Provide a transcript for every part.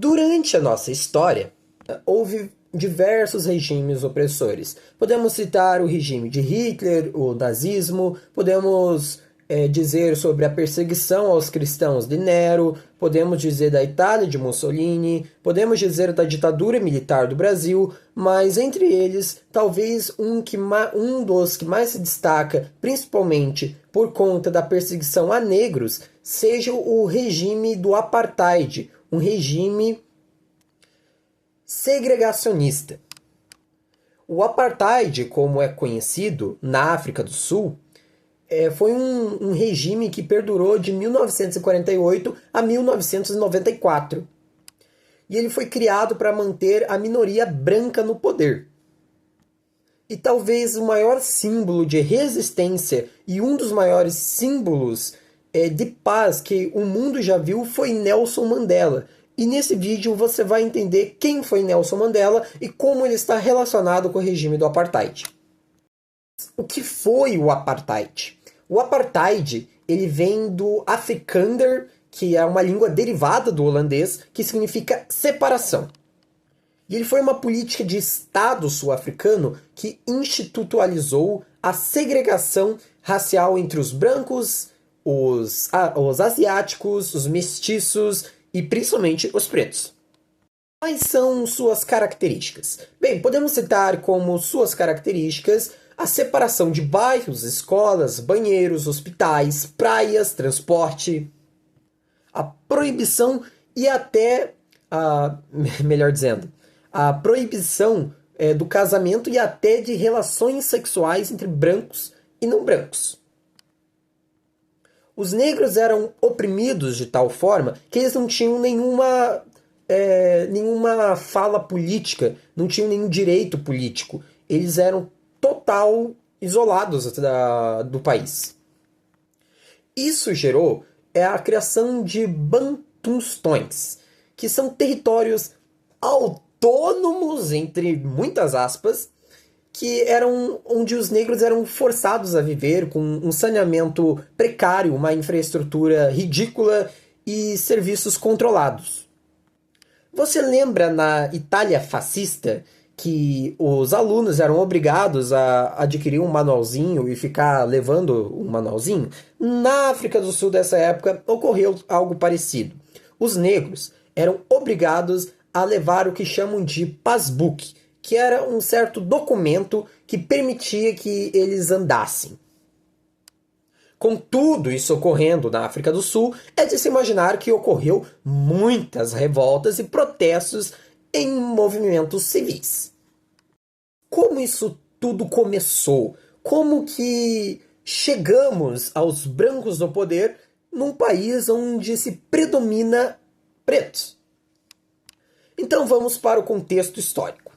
Durante a nossa história, houve diversos regimes opressores. Podemos citar o regime de Hitler, o nazismo, podemos dizer sobre a perseguição aos cristãos de Nero, podemos dizer da Itália de Mussolini, podemos dizer da ditadura militar do Brasil, mas entre eles, talvez um dos que mais se destaca, principalmente por conta da perseguição a negros, seja o regime do Apartheid, um regime segregacionista. O Apartheid, como é conhecido na África do Sul, foi um regime que perdurou de 1948 a 1994. E ele foi criado para manter a minoria branca no poder. E talvez o maior símbolo de resistência e um dos maiores símbolos de paz que o mundo já viu foi Nelson Mandela. E nesse vídeo você vai entender quem foi Nelson Mandela e como ele está relacionado com o regime do Apartheid. O que foi o Apartheid? O Apartheid ele vem do Afrikaner, que é uma língua derivada do holandês, que significa separação. E ele foi uma política de Estado sul-africano que institucionalizou a segregação racial entre os brancos, os asiáticos, os mestiços e principalmente os pretos. Quais são suas características? Bem, podemos citar como suas características a separação de bairros, escolas, banheiros, hospitais, praias, transporte, a proibição e até, melhor dizendo, a proibição do casamento e até de relações sexuais entre brancos e não brancos. Os negros eram oprimidos de tal forma que eles não tinham nenhuma fala política, não tinham nenhum direito político. Eles eram total isolados do país. Isso gerou a criação de bantustões, que são territórios autônomos, entre muitas aspas, que eram onde os negros eram forçados a viver com um saneamento precário, uma infraestrutura ridícula e serviços controlados. Você lembra na Itália fascista que os alunos eram obrigados a adquirir um manualzinho e ficar levando um manualzinho? Na África do Sul dessa época ocorreu algo parecido. Os negros eram obrigados a levar o que chamam de passbook, que era um certo documento que permitia que eles andassem. Com tudo isso ocorrendo na África do Sul, é de se imaginar que ocorreu muitas revoltas e protestos em movimentos civis. Como isso tudo começou? Como que chegamos aos brancos no poder num país onde se predomina pretos? Então vamos para o contexto histórico.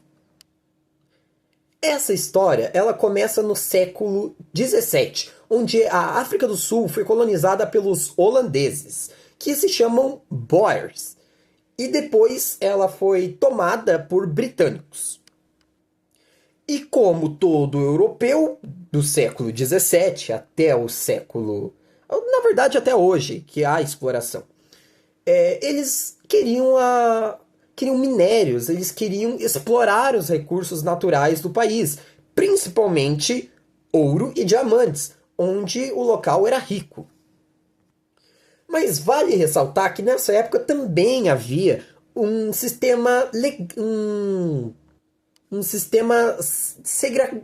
Essa história ela começa no século XVII, onde a África do Sul foi colonizada pelos holandeses, que se chamam Boers, e depois ela foi tomada por britânicos. E como todo europeu, do século XVII até o século... Na verdade, até hoje, que há exploração, eles queriam minérios, eles queriam explorar os recursos naturais do país, principalmente ouro e diamantes, onde o local era rico. Mas vale ressaltar que nessa época também havia um sistema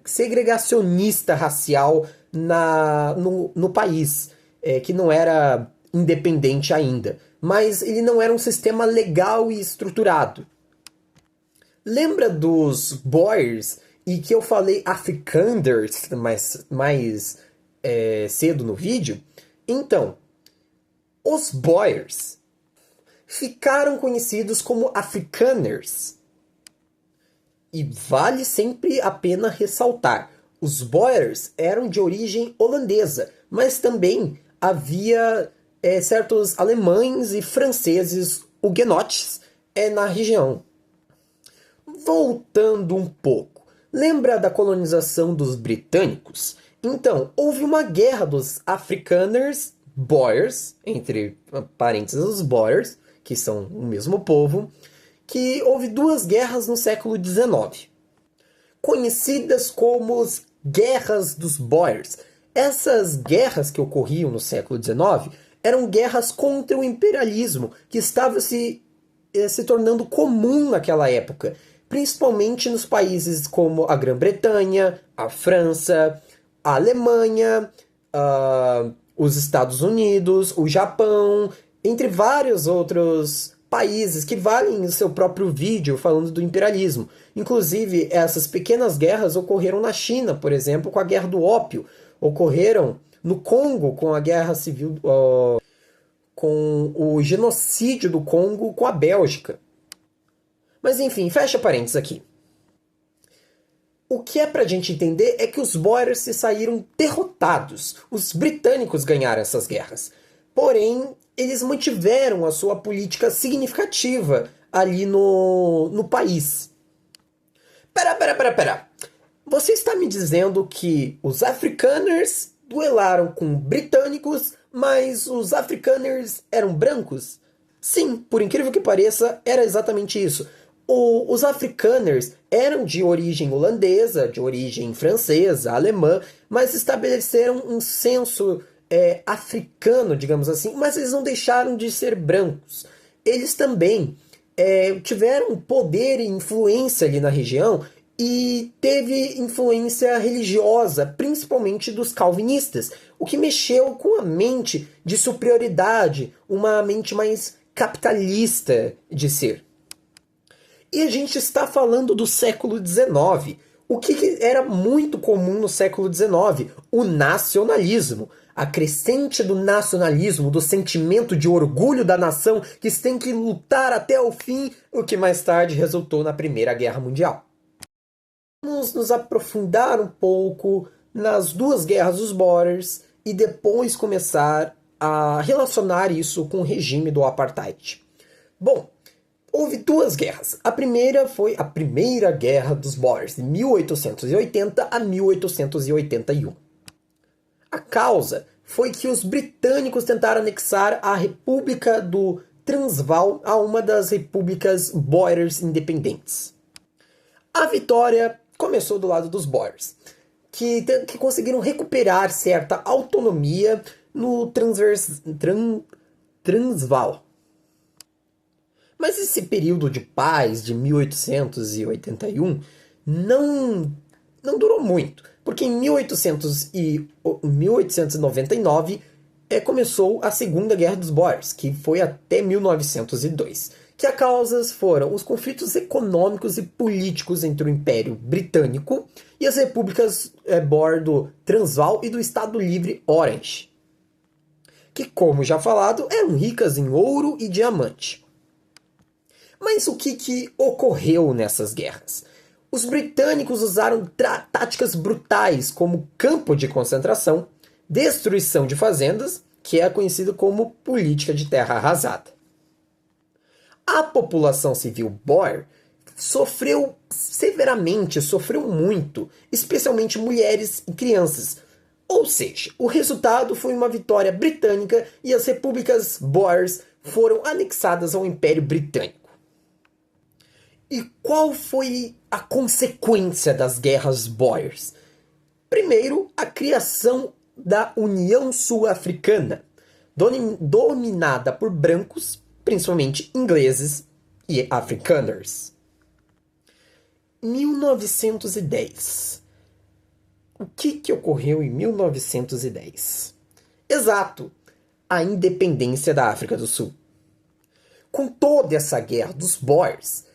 segregacionista racial no país, que não era independente ainda. Mas ele não era um sistema legal e estruturado. Lembra dos Boers e que eu falei Afrikaners mais cedo no vídeo? Então, os Boers ficaram conhecidos como Afrikaners. E vale sempre a pena ressaltar, os Boers eram de origem holandesa, mas também havia certos alemães e franceses huguenotes na região. Voltando um pouco, lembra da colonização dos britânicos? Então, houve uma guerra dos Afrikaners, Boers, entre parênteses os Boers, que são o mesmo povo, que houve duas guerras no século XIX, conhecidas como as Guerras dos Boers. Essas guerras que ocorriam no século XIX eram guerras contra o imperialismo, que estava se tornando comum naquela época, principalmente nos países como a Grã-Bretanha, a França, a Alemanha, os Estados Unidos, o Japão, entre vários outros países que valem o seu próprio vídeo falando do imperialismo. Inclusive, essas pequenas guerras ocorreram na China, por exemplo, com a Guerra do Ópio. Ocorreram no Congo com a Guerra Civil, com o genocídio do Congo com a Bélgica. Mas enfim, fecha parênteses aqui. O que é pra gente entender é que os Boers se saíram derrotados. Os britânicos ganharam essas guerras. Porém, eles mantiveram a sua política significativa ali no país. Pera. Você está me dizendo que os Afrikaners duelaram com britânicos, mas os Afrikaners eram brancos? Sim, por incrível que pareça, era exatamente isso. Os Afrikaners eram de origem holandesa, de origem francesa, alemã, mas estabeleceram um senso africano, digamos assim, mas eles não deixaram de ser brancos. Eles também tiveram poder e influência ali na região e teve influência religiosa, principalmente dos calvinistas, o que mexeu com a mente de superioridade, uma mente mais capitalista de ser. E a gente está falando do século XIX. O que era muito comum no século XIX? O nacionalismo. A crescente do nacionalismo, do sentimento de orgulho da nação que se tem que lutar até o fim, o que mais tarde resultou na Primeira Guerra Mundial. Vamos nos aprofundar um pouco nas duas guerras dos Boers e depois começar a relacionar isso com o regime do apartheid. Bom, houve duas guerras. A primeira foi a Primeira Guerra dos Boers, de 1880 a 1881. A causa foi que os britânicos tentaram anexar a República do Transvaal a uma das repúblicas Boers independentes. A vitória começou do lado dos Boers, que conseguiram recuperar certa autonomia no Transvaal. Mas esse período de paz de 1881 não durou muito, porque em 1899 começou a Segunda Guerra dos Boers, que foi até 1902, que as causas foram os conflitos econômicos e políticos entre o Império Britânico e as repúblicas Boer do Transvaal e do Estado Livre Orange, que, como já falado, eram ricas em ouro e diamante. Mas o que ocorreu nessas guerras? Os britânicos usaram táticas brutais como campo de concentração, destruição de fazendas, que é conhecido como política de terra arrasada. A população civil Boer sofreu severamente, sofreu muito, especialmente mulheres e crianças. Ou seja, o resultado foi uma vitória britânica e as repúblicas Boers foram anexadas ao Império Britânico. E qual foi a consequência das guerras Boers? Primeiro, a criação da União Sul-Africana, dominada por brancos, principalmente ingleses e afrikaners. 1910. O que ocorreu em 1910? Exato, a independência da África do Sul. Com toda essa guerra dos Boers,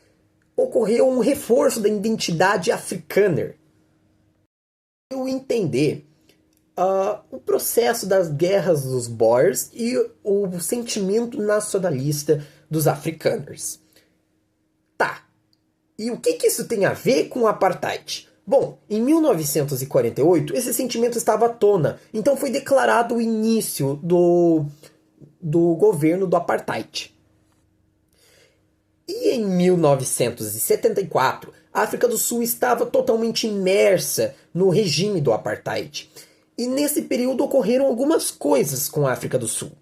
ocorreu um reforço da identidade africana. Eu entender o processo das guerras dos Boers e o sentimento nacionalista dos afrikaners. Tá, e o que isso tem a ver com o apartheid? Bom, em 1948 esse sentimento estava à tona, então foi declarado o início do governo do apartheid. E em 1974, a África do Sul estava totalmente imersa no regime do apartheid. E nesse período ocorreram algumas coisas com a África do Sul.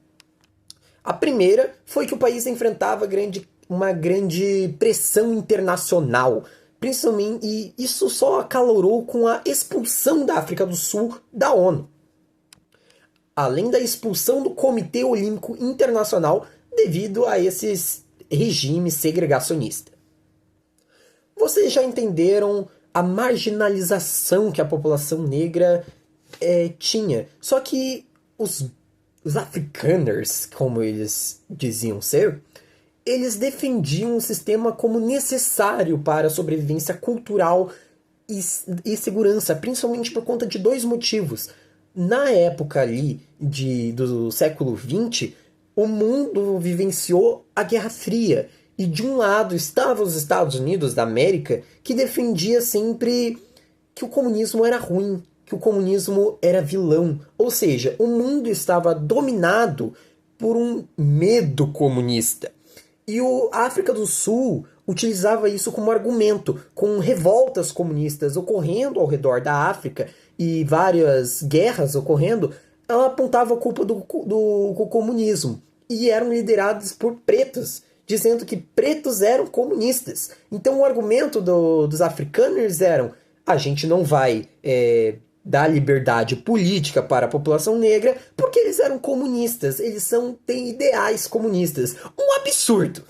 A primeira foi que o país enfrentava uma grande pressão internacional, principalmente, e isso só acalorou com a expulsão da África do Sul da ONU, além da expulsão do Comitê Olímpico Internacional devido a esses regimes segregacionistas. Vocês já entenderam a marginalização que a população negra tinha. Só que os afrikaners, como eles diziam ser, eles defendiam o sistema como necessário para a sobrevivência cultural e segurança, principalmente por conta de dois motivos. Na época ali do século XX, o mundo vivenciou a Guerra Fria. E de um lado estavam os Estados Unidos da América, que defendia sempre que o comunismo era ruim, que o comunismo era vilão. Ou seja, o mundo estava dominado por um medo comunista. E a África do Sul utilizava isso como argumento, com revoltas comunistas ocorrendo ao redor da África e várias guerras ocorrendo, ela apontava a culpa do comunismo. E eram liderados por pretos, dizendo que pretos eram comunistas. Então o argumento dos afrikaners era: a gente não vai dar liberdade política para a população negra porque eles eram comunistas, eles têm ideais comunistas. Um absurdo!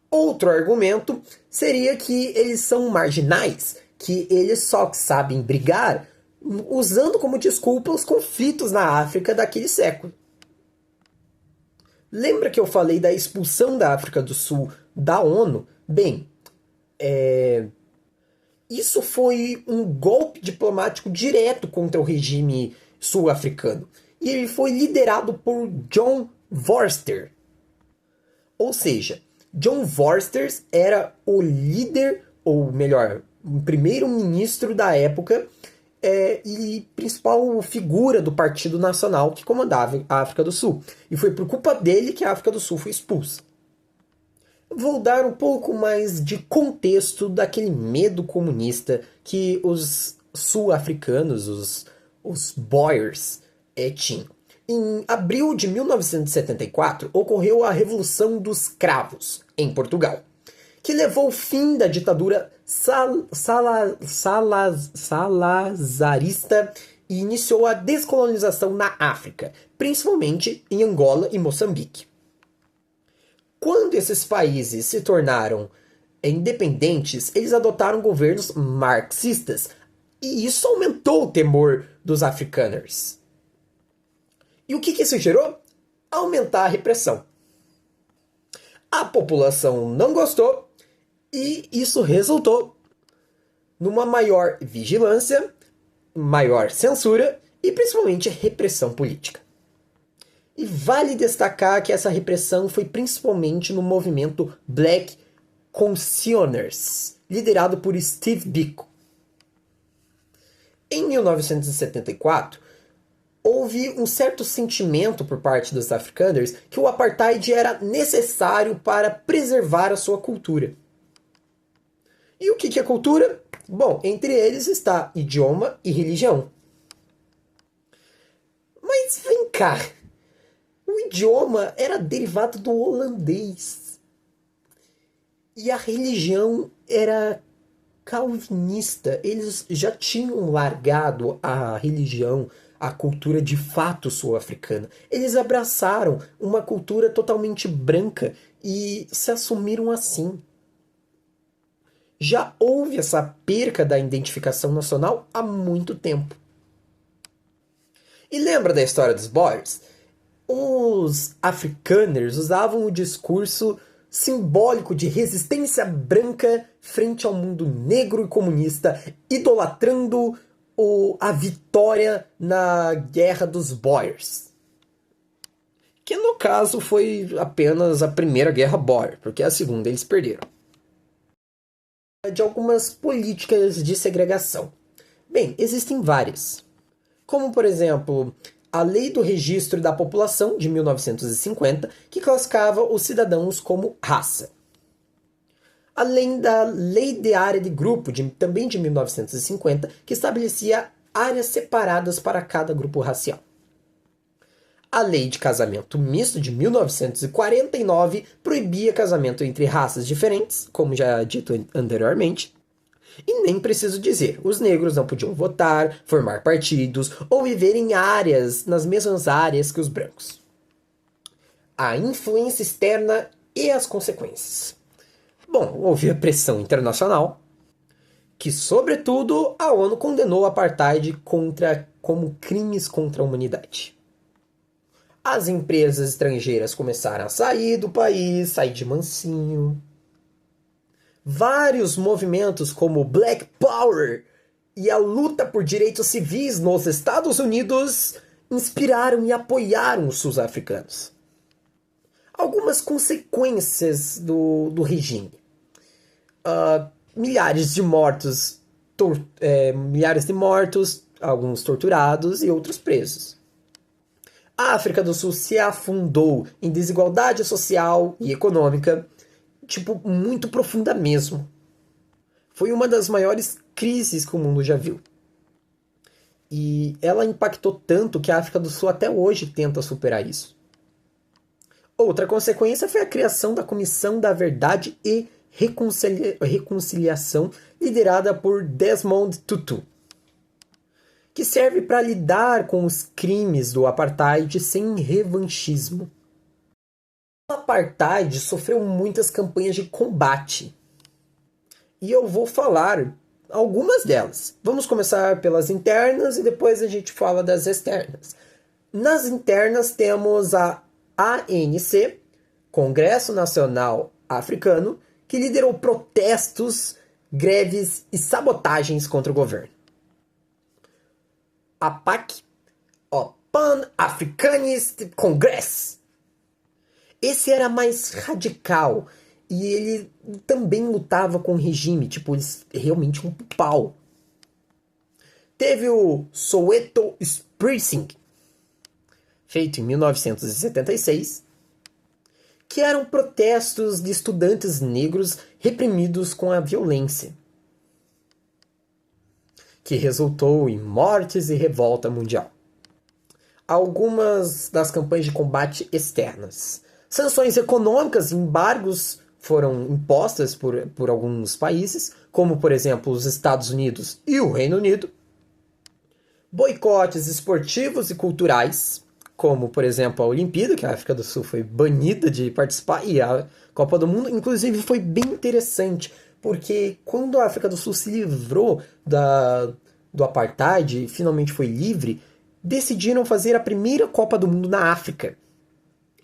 Outro argumento seria que eles são marginais, que eles só sabem brigar usando como desculpa os conflitos na África daquele século. Lembra que eu falei da expulsão da África do Sul da ONU? Bem, isso foi um golpe diplomático direto contra o regime sul-africano. E ele foi liderado por John Vorster. Ou seja, John Vorster era o líder, ou melhor, o primeiro-ministro da época e principal figura do Partido Nacional que comandava a África do Sul. E foi por culpa dele que a África do Sul foi expulsa. Vou dar um pouco mais de contexto daquele medo comunista que os sul-africanos, os Boers, tinham. Em abril de 1974, ocorreu a Revolução dos Cravos, em Portugal, que levou ao fim da ditadura salazarista e iniciou a descolonização na África, principalmente em Angola e Moçambique. Quando esses países se tornaram independentes, eles adotaram governos marxistas, e isso aumentou o temor dos afrikaners. E o que isso gerou? Aumentar a repressão. A população não gostou, e isso resultou numa maior vigilância, maior censura e principalmente repressão política. E vale destacar que essa repressão foi principalmente no movimento Black Consumers, liderado por Steve Biko. Em 1974, houve um certo sentimento por parte dos afrikaners que o apartheid era necessário para preservar a sua cultura. E o que é cultura? Bom, entre eles está idioma e religião. Mas vem cá, o idioma era derivado do holandês. E a religião era calvinista. Eles já tinham largado a religião, a cultura de fato sul-africana. Eles abraçaram uma cultura totalmente branca e se assumiram assim. Já houve essa perca da identificação nacional há muito tempo. E lembra da história dos Boers? Os afrikaners usavam o discurso simbólico de resistência branca frente ao mundo negro e comunista, idolatrando a vitória na Guerra dos Boers. Que no caso foi apenas a primeira Guerra Boer, porque a segunda eles perderam. De algumas políticas de segregação. Bem, existem várias. Como, por exemplo, a Lei do Registro da População, de 1950, que classificava os cidadãos como raça. Além da Lei de Área de Grupo, também de 1950, que estabelecia áreas separadas para cada grupo racial. A Lei de Casamento Misto de 1949 proibia casamento entre raças diferentes, como já dito anteriormente. E nem preciso dizer, os negros não podiam votar, formar partidos ou viver em áreas, nas mesmas áreas que os brancos. A influência externa e as consequências. Bom, houve a pressão internacional, que sobretudo a ONU condenou o apartheid como crimes contra a humanidade. As empresas estrangeiras começaram a sair do país, sair de mansinho. Vários movimentos como Black Power e a luta por direitos civis nos Estados Unidos inspiraram e apoiaram os sul-africanos. Algumas consequências do regime. Milhares de mortos, alguns torturados e outros presos. A África do Sul se afundou em desigualdade social e econômica, muito profunda mesmo. Foi uma das maiores crises que o mundo já viu. E ela impactou tanto que a África do Sul até hoje tenta superar isso. Outra consequência foi a criação da Comissão da Verdade e Reconciliação, liderada por Desmond Tutu, que serve para lidar com os crimes do apartheid sem revanchismo. O apartheid sofreu muitas campanhas de combate. E eu vou falar algumas delas. Vamos começar pelas internas e depois a gente fala das externas. Nas internas temos a ANC, Congresso Nacional Africano, que liderou protestos, greves e sabotagens contra o governo. A PAC, o Pan-Africanist Congress. Esse era mais radical e ele também lutava com o regime, eles realmente um pau. Teve o Soweto Uprising, feito em 1976, que eram protestos de estudantes negros reprimidos com a violência, que resultou em mortes e revolta mundial. Algumas das campanhas de combate externas. Sanções econômicas e embargos foram impostas por alguns países, como, por exemplo, os Estados Unidos e o Reino Unido. Boicotes esportivos e culturais, como, por exemplo, a Olimpíada, que a África do Sul foi banida de participar, e a Copa do Mundo, inclusive, foi bem interessante, porque quando a África do Sul se livrou do apartheid e finalmente foi livre, decidiram fazer a primeira Copa do Mundo na África.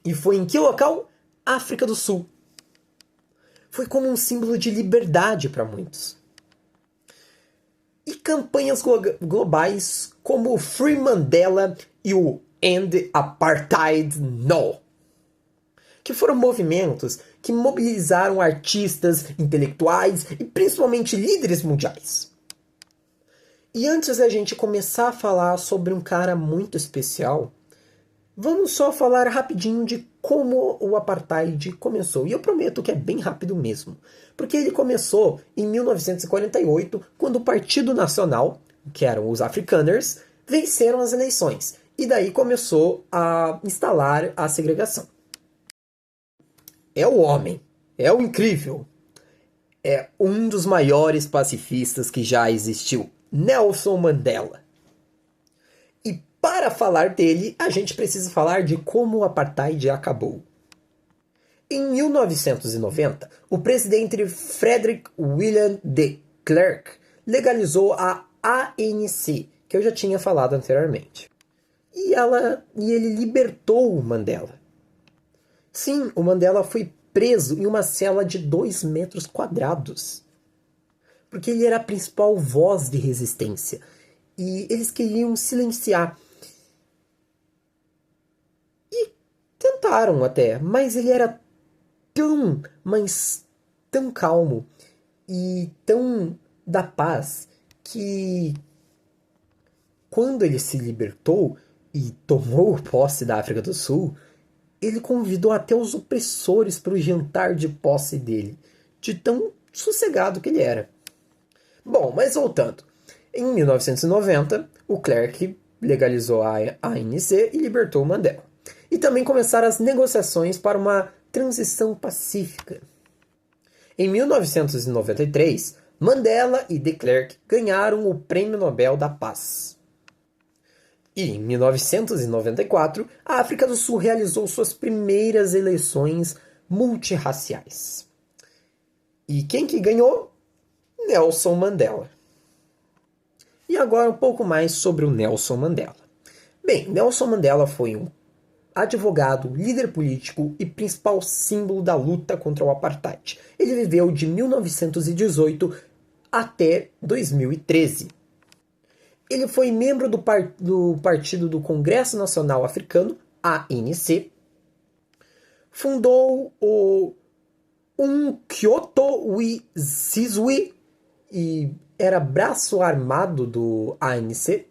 E foi em que local? África do Sul. Foi como um símbolo de liberdade para muitos. E campanhas globais como o Free Mandela e o End Apartheid No, que foram movimentos que mobilizaram artistas, intelectuais e principalmente líderes mundiais. E antes da gente começar a falar sobre um cara muito especial, vamos só falar rapidinho de como o apartheid começou. E eu prometo que é bem rápido mesmo, porque ele começou em 1948, quando o Partido Nacional, que eram os Afrikaners, venceram as eleições. E daí começou a instalar a segregação. É o homem, é o incrível, é um dos maiores pacifistas que já existiu, Nelson Mandela. E para falar dele, a gente precisa falar de como o apartheid acabou. Em 1990, o presidente Frederick William de Klerk legalizou a ANC, que eu já tinha falado anteriormente. E ele libertou o Mandela. Sim, o Mandela foi preso em uma cela de 2 metros quadrados. Porque ele era a principal voz de resistência. E eles queriam silenciar. E tentaram até, mas ele era tão calmo e tão da paz que quando ele se libertou e tomou posse da África do Sul, ele convidou até os opressores para o jantar de posse dele, de tão sossegado que ele era. Bom, mas voltando. Em 1990, o Klerk legalizou a ANC e libertou o Mandela. e também começaram as negociações para uma transição pacífica. Em 1993, Mandela e de Klerk ganharam o Prêmio Nobel da Paz. E em 1994, a África do Sul realizou suas primeiras eleições multirraciais. E quem que ganhou? Nelson Mandela. E agora um pouco mais sobre o Nelson Mandela. Bem, Nelson Mandela foi um advogado, líder político e principal símbolo da luta contra o apartheid. Ele viveu de 1918 até 2013. Ele foi membro do Partido do Congresso Nacional Africano, ANC. Fundou o Umkhonto weSizwe e era braço armado do ANC.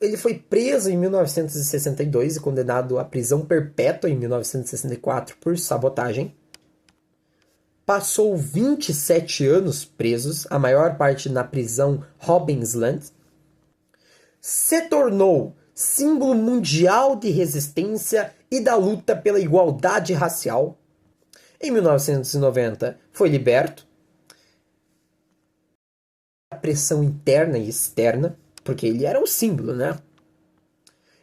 Ele foi preso em 1962 e condenado à prisão perpétua em 1964 por sabotagem. Passou 27 anos presos, a maior parte na prisão Robbinsland. Se tornou símbolo mundial de resistência e da luta pela igualdade racial. Em 1990 foi liberto. A pressão interna e externa, porque ele era um símbolo, né?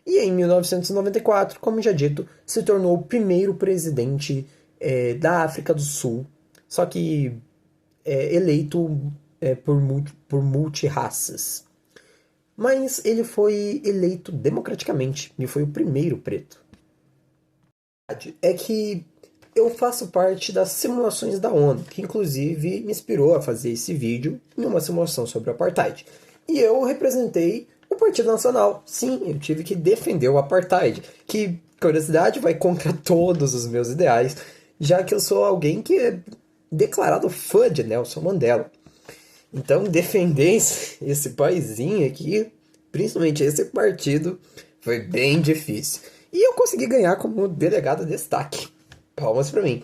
E em 1994, como já dito, se tornou o primeiro presidente da África do Sul, só que eleito por multirraças. Mas ele foi eleito democraticamente e foi o primeiro preto. É que eu faço parte das simulações da ONU, que inclusive me inspirou a fazer esse vídeo em uma simulação sobre o apartheid. E eu representei o Partido Nacional. Sim, eu tive que defender o apartheid, que, curiosidade, vai contra todos os meus ideais, já que eu sou alguém que é declarado fã de Nelson Mandela. Então, defender esse paizinho aqui, principalmente esse partido, foi bem difícil. E eu consegui ganhar como delegado de destaque. Palmas pra mim.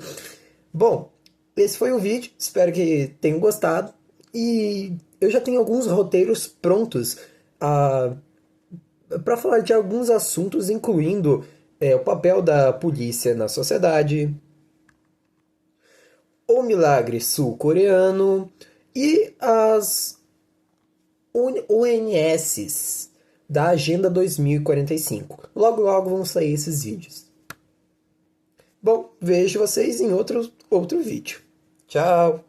Bom, esse foi o vídeo. Espero que tenham gostado. E eu já tenho alguns roteiros prontos para falar de alguns assuntos, incluindo o papel da polícia na sociedade, o milagre sul-coreano e as ONSs da Agenda 2045. Logo, logo vão sair esses vídeos. Bom, vejo vocês em outro vídeo. Tchau!